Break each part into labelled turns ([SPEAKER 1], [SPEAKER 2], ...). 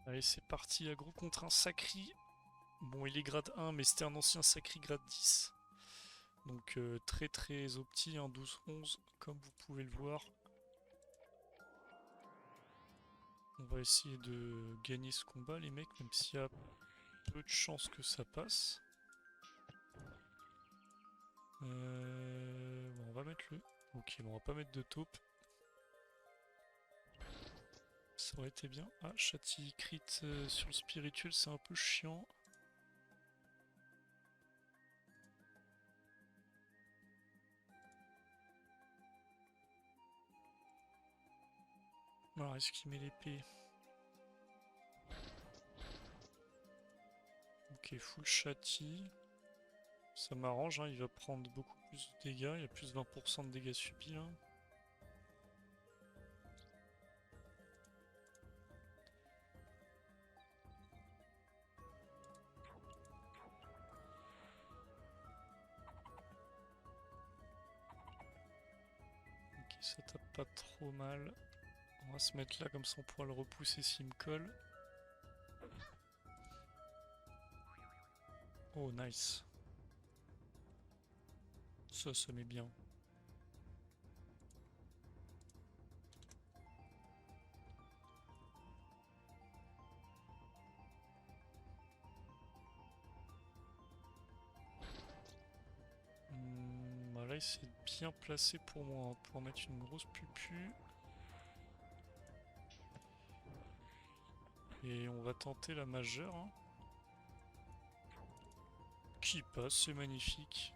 [SPEAKER 1] Allez, c'est parti, aggro contre un Sacri. Bon, il est grade 1, mais c'était un ancien Sacri grade 10. Donc très très opti, hein, 12-11, comme vous pouvez le voir. On va essayer de gagner ce combat, les mecs, même s'il y a peu de chances que ça passe. Bon, on va mettre le... Ok, bon, on va pas mettre de taupe. Ça aurait été bien. Ah, Châti crit sur le spirituel, c'est un peu chiant. Alors, est-ce qu'il met l'épée? Ok, full Châti. Ça m'arrange, hein, il va prendre beaucoup plus de dégâts. Il y a plus de 20% de dégâts subis là. Ok, ça tape pas trop mal. On va se mettre là, comme ça on pourra le repousser s'il me colle. Oh, nice. Ça met bien. Voilà, il s'est bien placé pour moi, hein, pour mettre une grosse pupu. Et on va tenter la majeure. Hein. Qui passe, c'est magnifique.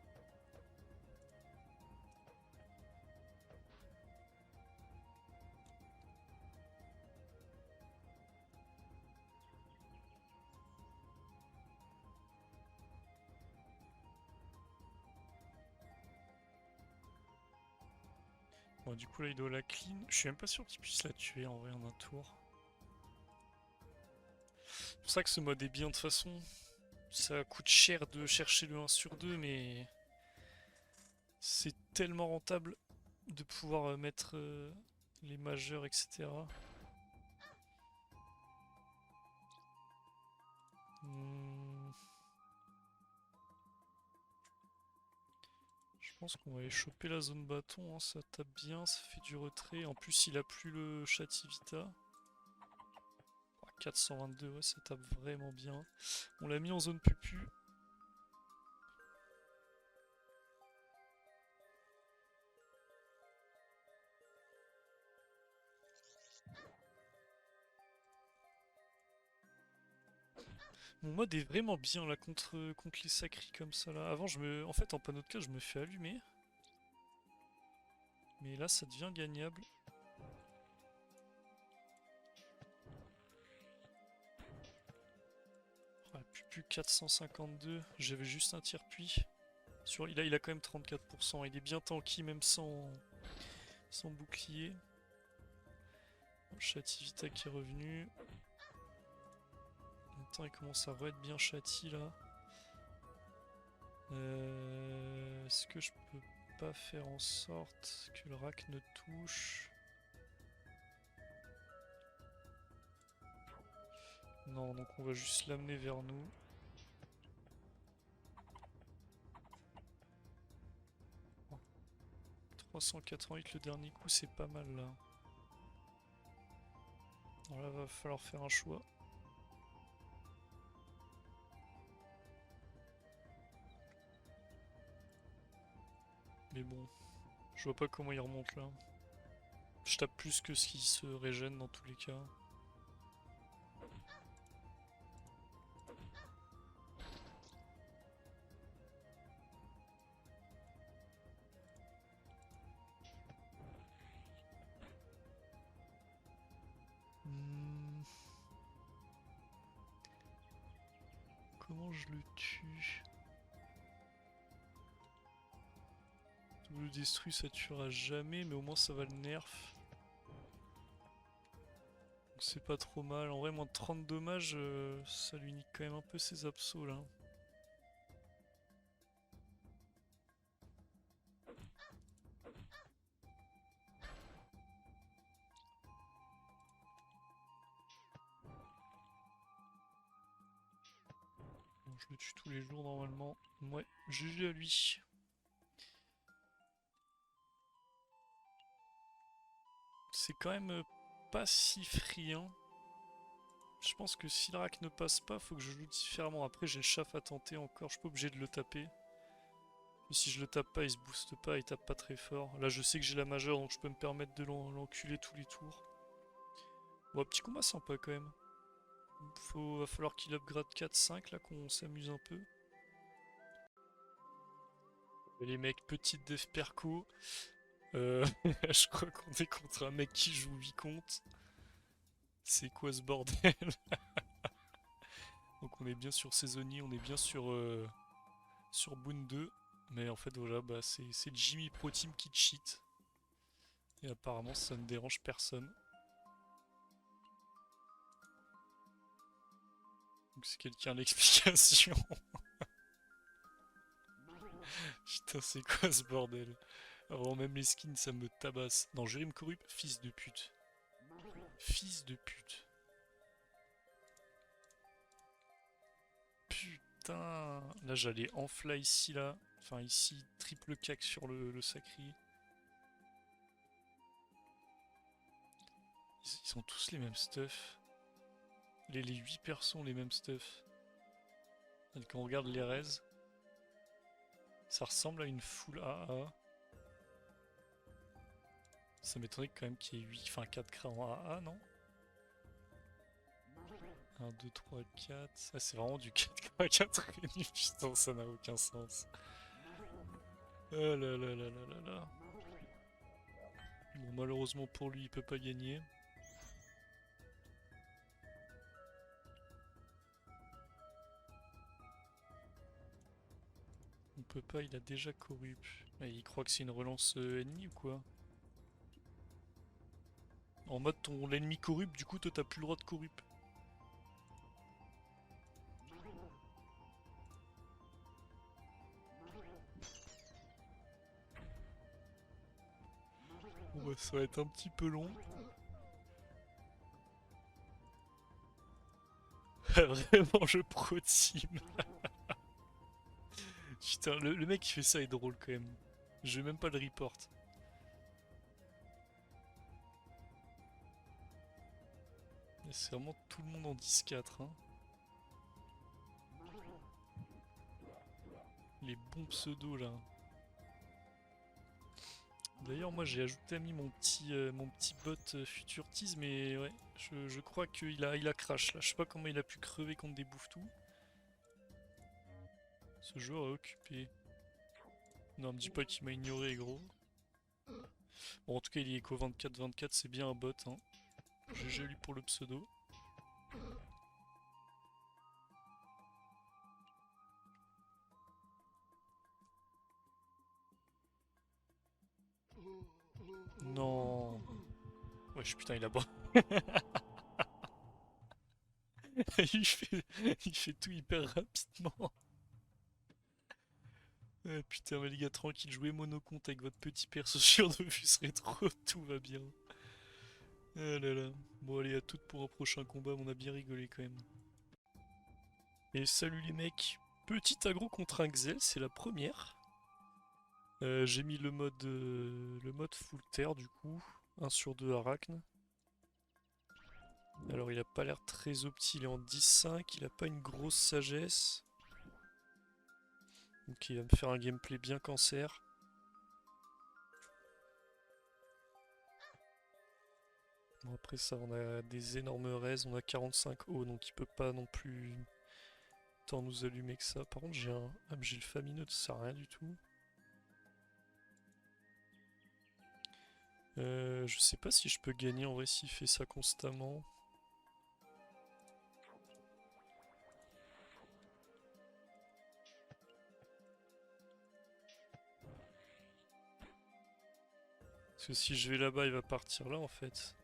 [SPEAKER 1] Bon, du coup là il doit la clean. Je suis même pas sûr qu'il puisse la tuer en vrai en un tour. C'est pour ça que ce mode est bien de toute façon. Ça coûte cher de chercher le 1 sur 2, mais c'est tellement rentable de pouvoir mettre les majeurs, etc. Hmm, Je pense qu'on va aller choper la zone bâton, hein, ça tape bien, ça fait du retrait. En plus, il a plus le Chativita. 422, ouais, ça tape vraiment bien. On l'a mis en zone pupu. Mon mode est vraiment bien là contre les sacris comme ça là. Avant, en fait, en panneau de cas, je me fais allumer. Mais là, ça devient gagnable. Ouais, pupu 452, j'avais juste un tir-puits. Il a quand même 34%, il est bien tanky même sans bouclier. Chativita qui est revenu. Attends, il commence à re-être bien châti là. Est-ce que je peux pas faire en sorte que le rack ne touche? Non, donc on va juste l'amener vers nous. Oh, 388 le dernier coup, c'est pas mal là. Alors là, va falloir faire un choix. Mais bon, je vois pas comment il remonte là. Je tape plus que ce qui se régène dans tous les cas. Hmm, Comment je le tue? Double détruit, ça tuera jamais, mais au moins ça va le nerf. Donc c'est pas trop mal. En vrai, moins de 30 dommages, ça lui nique quand même un peu ses absos là. le tue tous les jours normalement. Ouais, GG à lui. C'est quand même pas si friand. Je pense que si le rack ne passe pas, faut que je joue différemment. Après, j'ai le chaf à tenter encore, je suis pas obligé de le taper. Mais si je le tape pas, il se booste pas, il tape pas très fort. Là, je sais que j'ai la majeure, donc je peux me permettre de l'enculer tous les tours. Bon, petit combat sympa quand même. Va falloir qu'il upgrade 4-5 là, qu'on s'amuse un peu. Et les mecs, petite def perco. Je crois qu'on est contre un mec qui joue Vicomte. C'est quoi ce bordel? Donc on est bien sur Saisonnier, on est bien sur Boon 2. Mais en fait voilà, bah, c'est Jimmy Pro Team qui cheat. Et apparemment ça ne dérange personne. Donc c'est quelqu'un l'explication. Putain c'est quoi ce bordel? Alors même les skins ça me tabasse. Non, Jérim Corrupt, fils de pute. Fils de pute. Putain. Là j'allais en fly ici là. Enfin ici, triple cac sur le sacré. Ils ont tous les mêmes stuff. Les 8 persos ont les mêmes stuff. Et quand on regarde les res, ça ressemble à une full AA. Ça m'étonnerait quand même qu'il y ait 8, enfin 4 cras en AA, non? 1, 2, 3, 4. Ça, c'est vraiment du 4 cras 4 et demi. Putain, ça n'a aucun sens. Oh là là là là là là. Bon, malheureusement pour lui, il peut pas gagner. On peut pas, il a déjà corrupt. Et il croit que c'est une relance ennemie ou quoi? En mode ton l'ennemi corrupt, du coup toi t'as plus le droit de corrupt. Bon bah ça va être un petit peu long. Vraiment je pro-team. Putain, le mec qui fait ça est drôle quand même. Je vais même pas le report. C'est vraiment tout le monde en 10-4. Hein. Les bons pseudos là. D'ailleurs moi j'ai ajouté mis mon petit bot Future Tease, mais ouais, je crois qu'il a crash là. Je sais pas comment il a pu crever contre des bouffes-tout. Ce joueur est occupé. Non, me dis pas qu'il m'a ignoré gros. Bon en tout cas il est éco 24-24, c'est bien un bot hein. GG lui pour le pseudo. Non. Wesh putain il a bon. il fait tout hyper rapidement. Putain mais les gars tranquille, jouez monocompte avec votre petit perso sur de vue serait trop, tout va bien. Ah là là. Bon allez à toutes pour un prochain combat, on a bien rigolé quand même. Et salut les mecs, petit aggro contre un Xel, c'est la première. J'ai mis le mode full terre du coup, 1 sur 2 arachne. Alors il a pas l'air très opti, il est en 10-5, il a pas une grosse sagesse. Donc il va me faire un gameplay bien cancer. Bon après ça on a des énormes raises, on a 45 hauts donc il peut pas non plus tant nous allumer que ça. Par contre j'ai un... Ah mais j'ai le famineux, ça sert à rien du tout. Je sais pas si je peux gagner en vrai s'il fait ça constamment. Parce que si je vais là-bas, il va partir là en fait.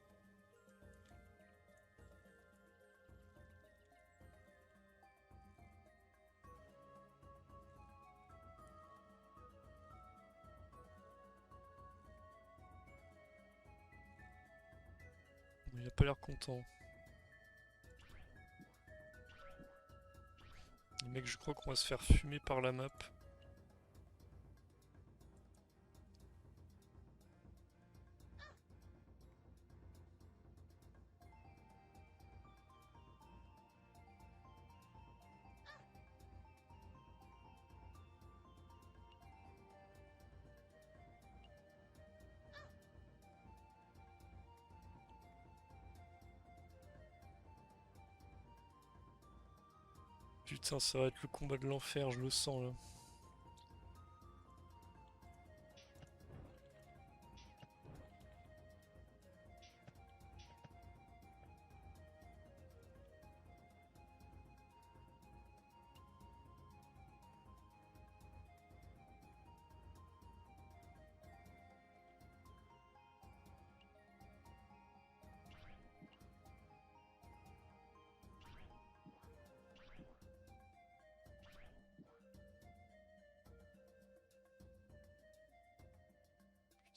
[SPEAKER 1] Bon, il a pas l'air content. Les mecs, je crois qu'on va se faire fumer par la map. Putain, ça va être le combat de l'enfer, je le sens là.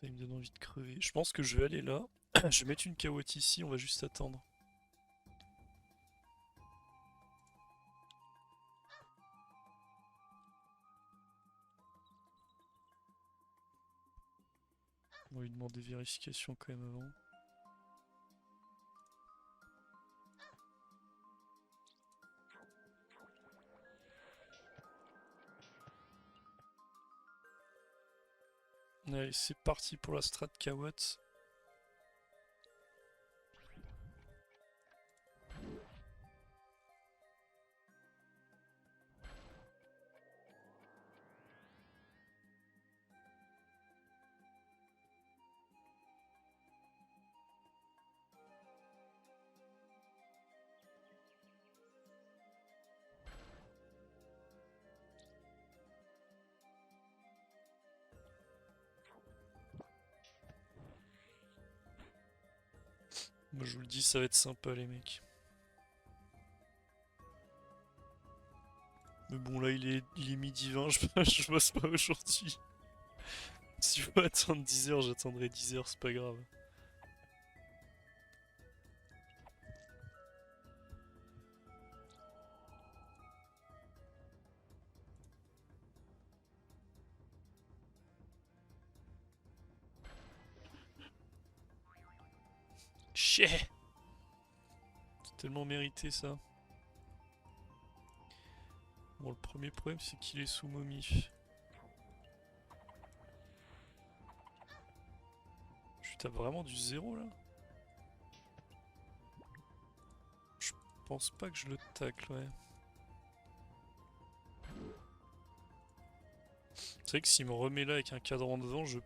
[SPEAKER 1] Putain, il me donne envie de crever. Je pense que je vais aller là. Je vais mettre une carotte ici, on va juste attendre. On va lui demander vérification quand même avant. Allez, c'est parti pour la strat Kawat. Moi je vous le dis, ça va être sympa les mecs. Mais bon là il est midi 20, je bosse pas aujourd'hui. Si je veux attendre 10 heures, j'attendrai 10 heures, c'est pas grave. Chier! C'est tellement mérité ça. Bon, le premier problème c'est qu'il est sous momie. T'as vraiment du zéro là? Je pense pas que je le tacle, ouais. C'est vrai que s'il me remet là avec un cadran devant, je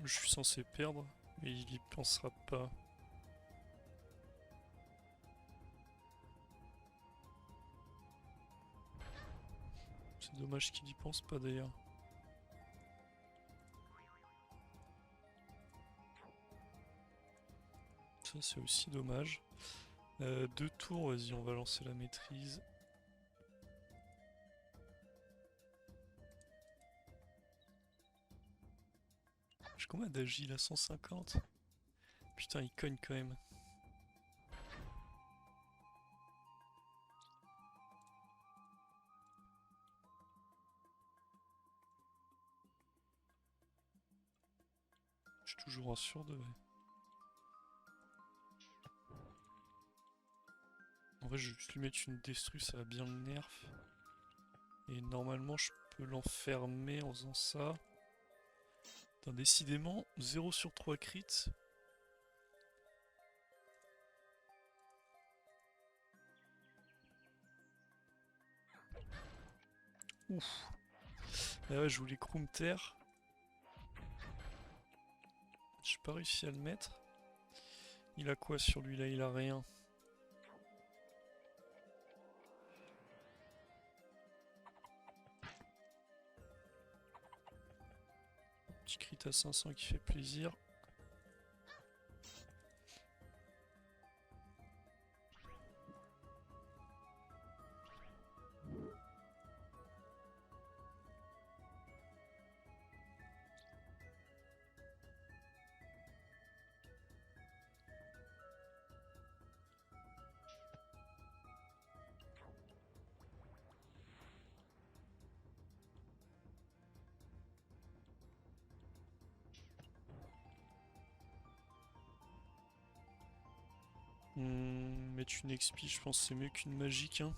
[SPEAKER 1] suis censé perdre, mais il y pensera pas. C'est dommage qu'il y pense pas d'ailleurs. Ça c'est aussi dommage. 2 tours, vas-y, on va lancer la maîtrise. J'ai combien d'agile à 150? Putain, il cogne quand même. Je suis toujours en sur 2. Ouais. En vrai, je vais juste lui mettre une destru, ça va bien le nerf. Et normalement, je peux l'enfermer en faisant ça. Putain, décidément, 0 sur 3 crits. Ouf. Ah ouais, je voulais Krumter. J'ai pas réussi à le mettre. Il a quoi sur lui là? Il a rien. Petit crit à 500 qui fait plaisir. Mettre une XP, je pense que c'est mieux qu'une magique. Hein.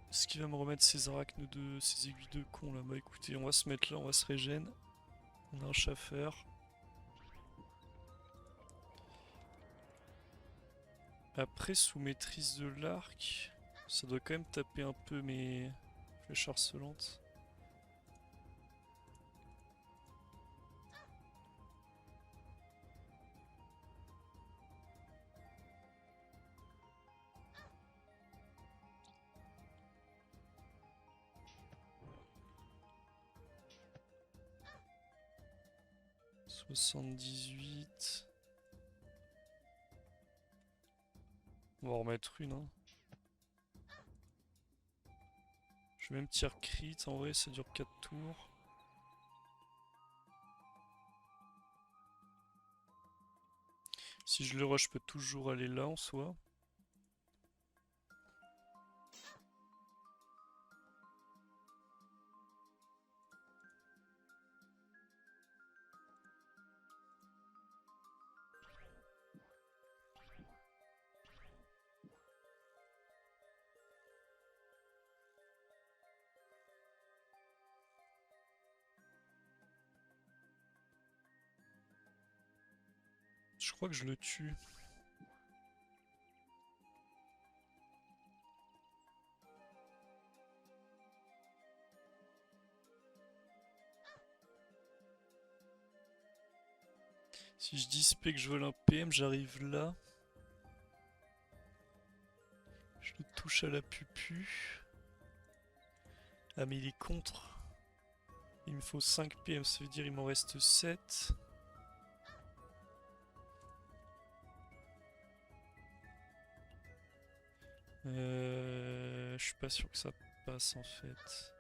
[SPEAKER 1] Est-ce qu'il va me remettre ces arachnes de... ces aiguilles de con là? Bah écoutez, on va se mettre là, on va se régène. On a un chauffeur. Après, sous maîtrise de l'arc, ça doit quand même taper un peu mes flèches harcelantes. « 78... » On va en remettre une. Hein. Je vais même tirer crit, en vrai ça dure 4 tours. Si je le rush, je peux toujours aller là en soi. Je crois que je le tue. Si je dispé que je vole un PM, j'arrive là. Je le touche à la pupu. Ah mais il est contre. Il me faut 5 PM, ça veut dire il m'en reste 7. Je suis pas sûr que ça passe en fait.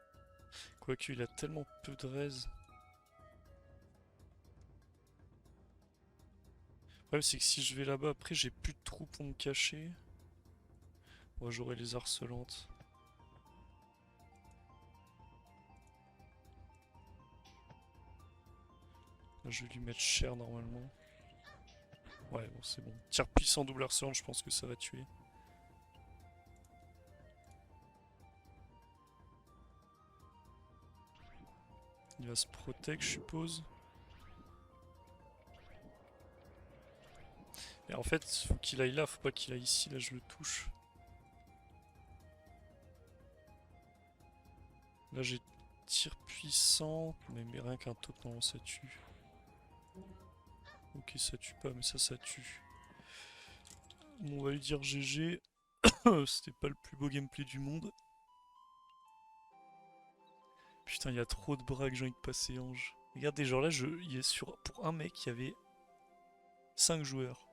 [SPEAKER 1] Quoique il a tellement peu de raise. Le problème c'est que si je vais là-bas après j'ai plus de trous pour me cacher. Moi j'aurai les harcelantes. Là, je vais lui mettre cher normalement. Ouais bon c'est bon. Tir puissant double harcelante, je pense que ça va tuer. Il va se protect je suppose. Et en fait, faut qu'il aille là, faut pas qu'il aille ici, là je le touche. Là j'ai tir puissant, mais rien qu'un top, non ça tue. Ok ça tue pas, mais ça tue. Bon, on va lui dire GG. C'était pas le plus beau gameplay du monde. Putain, il y a trop de braques, j'ai envie de passer ange. Regardez, genre là, il est sur... pour un mec, il y avait 5 joueurs.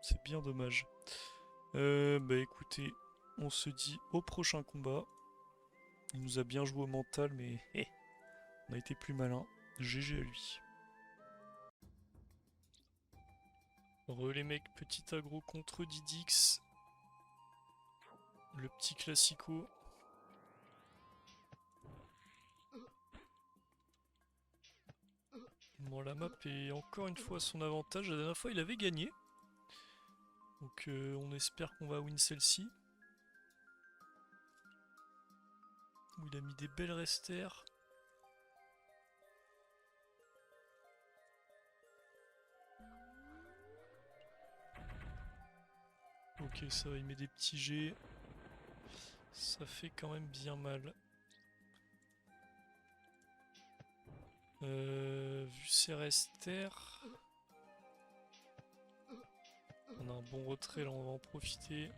[SPEAKER 1] C'est bien dommage. Bah écoutez, on se dit au prochain combat. Il nous a bien joué au mental, mais on a été plus malin. GG à lui. Re les mecs, petit aggro contre Didix. Le petit classico. Bon, la map est encore une fois à son avantage. La dernière fois, il avait gagné. Donc on espère qu'on va win celle-ci. Où il a mis des belles restères. Ok, ça va, il met des petits jets. Ça fait quand même bien mal. Vu ses restères... On a un bon retrait, là on va en profiter. Le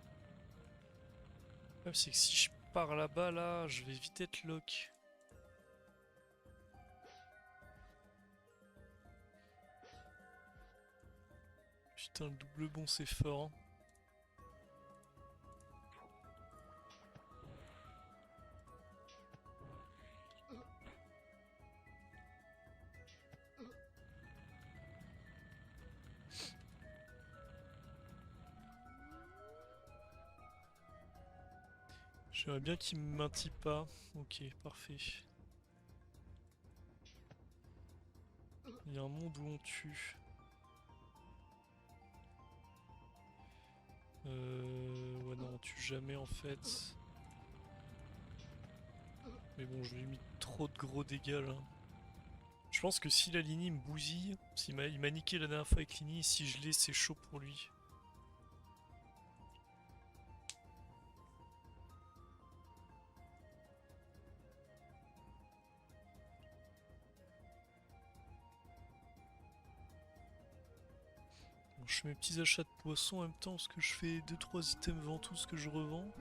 [SPEAKER 1] problème c'est que si je pars là-bas, là, je vais vite être lock. Putain, le double bond c'est fort. Hein. J'aimerais bien qu'il me maintille pas. Ok, parfait. Il y a un monde où on tue. Ouais non, on tue jamais en fait. Mais bon, je lui ai mis trop de gros dégâts là. Je pense que si la Lini me bousille, il m'a niqué la dernière fois avec Lini, si je l'ai, c'est chaud pour lui. Bon, je fais mes petits achats de poissons en même temps parce que je fais 2-3 items ventous que je revends.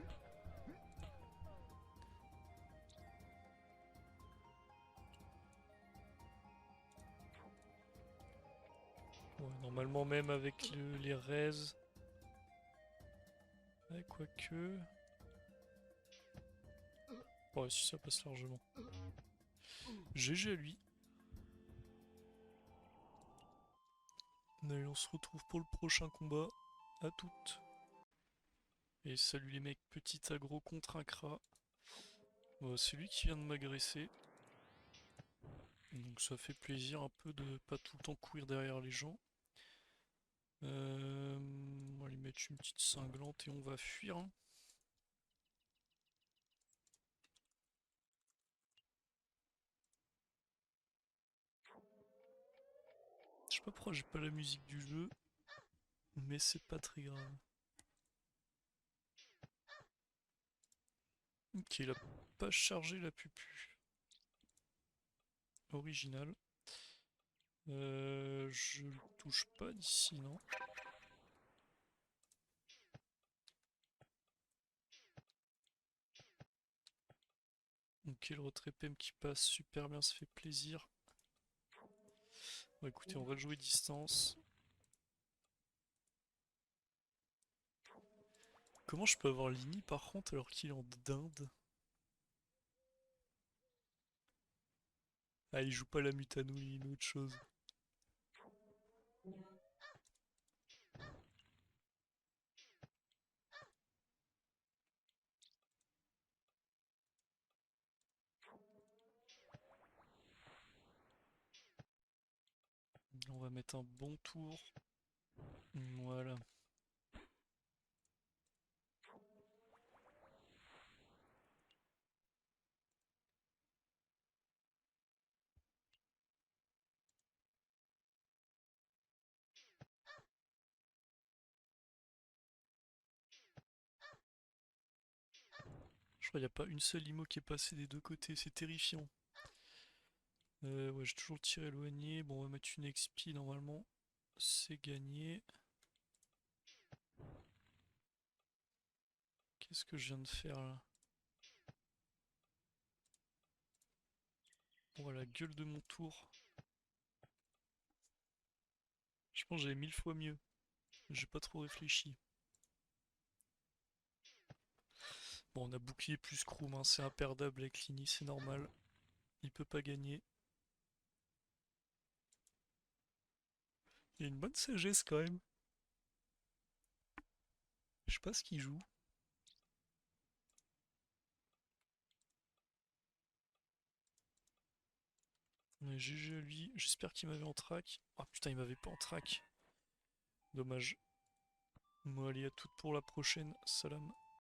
[SPEAKER 1] Ouais, normalement même avec les raises. Ouais, quoique... Ouais, si ça passe largement. GG à lui. Allez, on se retrouve pour le prochain combat. À toutes. Et salut les mecs, petit aggro contre un Kra. Bon, c'est lui qui vient de m'agresser. Donc ça fait plaisir un peu de pas tout le temps courir derrière les gens. On va lui mettre une petite cinglante et on va fuir, hein. Je sais pas pourquoi j'ai pas la musique du jeu, mais c'est pas très grave. Ok, il a pas chargé la pupu. Original. Je le touche pas d'ici, non? Ok, le retrait PM qui passe super bien, ça fait plaisir. Bon, écoutez, on va le jouer distance. Comment je peux avoir Lini par contre alors qu'il est en dinde? Ah, il joue pas la Mutano, il une autre chose. On va mettre un bon tour. Voilà. Je crois qu'il n'y a pas une seule IMO qui est passée des deux côtés, c'est terrifiant. Ouais, j'ai toujours le tir éloigné. Bon, on va mettre une XP normalement. C'est gagné. Qu'est-ce que je viens de faire là? Bon, à la gueule de mon tour. Je pense que j'avais 1000 fois mieux. J'ai pas trop réfléchi. Bon, on a bouclier plus Kroom, hein, c'est imperdable avec Lini, c'est normal. Il peut pas gagner. Il y a une bonne sagesse quand même. Je sais pas ce qu'il joue. Mais GG à lui. J'espère qu'il m'avait en track. Ah putain, il m'avait pas en track. Dommage. Bon, allez, à toutes pour la prochaine. Salam.